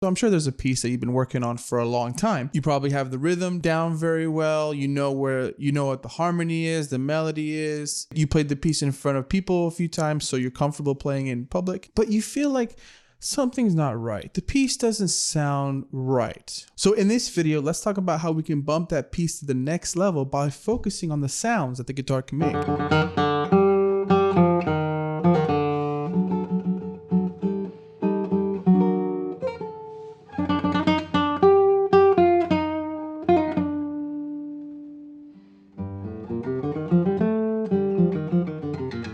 So I'm sure there's a piece that you've been working on for a long time. You probably have the rhythm down very well. You know what the harmony is, the melody is. You played the piece in front of people a few times, so you're comfortable playing in public. But you feel like something's not right. The piece doesn't sound right. So in this video, let's talk about how we can bump that piece to the next level by focusing on the sounds that the guitar can make.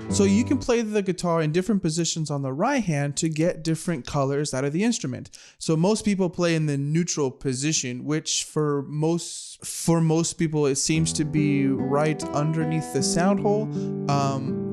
So you can play the guitar in different positions on the right hand to get different colors out of the instrument. So most people play in the neutral position, which for most people, it seems to be right underneath the sound hole.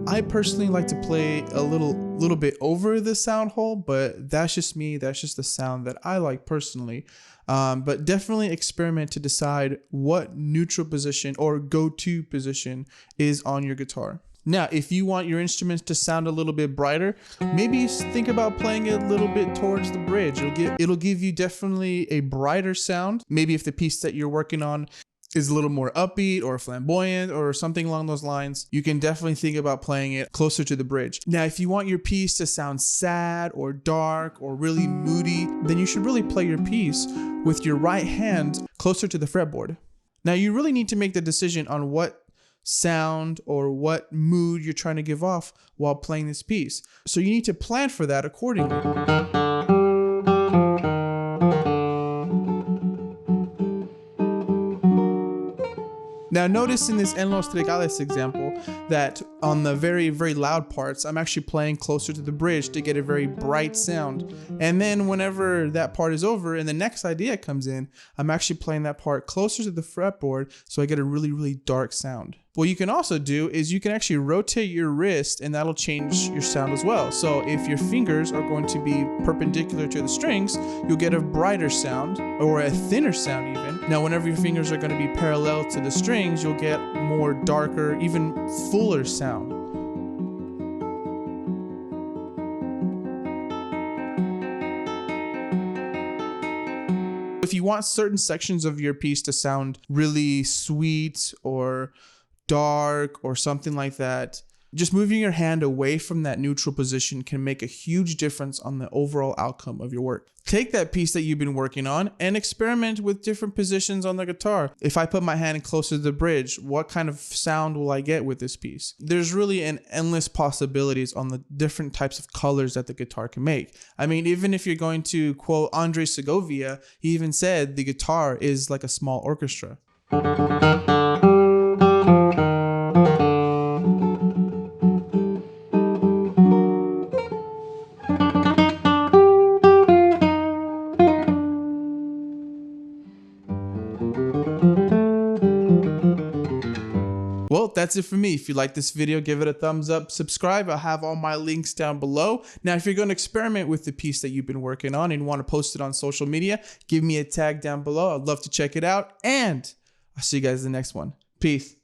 I personally like to play a little bit over the sound hole, but that's just me. That's just the sound that I like personally. But definitely experiment to decide what neutral position or go-to position is on your guitar. Now, if you want your instruments to sound a little bit brighter, maybe think about playing it a little bit towards the bridge. It'll give you definitely a brighter sound. Maybe if the piece that you're working on is a little more upbeat or flamboyant or something along those lines, you can definitely think about playing it closer to the bridge. Now, if you want your piece to sound sad or dark or really moody, then you should really play your piece with your right hand closer to the fretboard. Now, you really need to make the decision on what sound or what mood you're trying to give off while playing this piece. So you need to plan for that accordingly. Now notice in this En los Trigales example that on the very, very loud parts, I'm actually playing closer to the bridge to get a very bright sound. And then whenever that part is over and the next idea comes in, I'm actually playing that part closer to the fretboard so I get a really, really dark sound. What you can also do is you can actually rotate your wrist and that'll change your sound as well. So if your fingers are going to be perpendicular to the strings, you'll get a brighter sound or a thinner sound even. Now, whenever your fingers are going to be parallel to the strings, you'll get more darker, even fuller sound. If you want certain sections of your piece to sound really sweet or dark or something like that, just moving your hand away from that neutral position can make a huge difference on the overall outcome of your work. Take that piece that you've been working on and experiment with different positions on the guitar. If I put my hand closer to the bridge, what kind of sound will I get with this piece? There's really an endless possibilities on the different types of colors that the guitar can make. I mean, even if you're going to quote Andre Segovia, he even said the guitar is like a small orchestra. Well, that's it for me. If you like this video, give it a thumbs up, subscribe. I'll have all my links down below. Now, if you're going to experiment with the piece that you've been working on and want to post it on social media, give me a tag down below. I'd love to check it out. And I'll see you guys in the next one. Peace.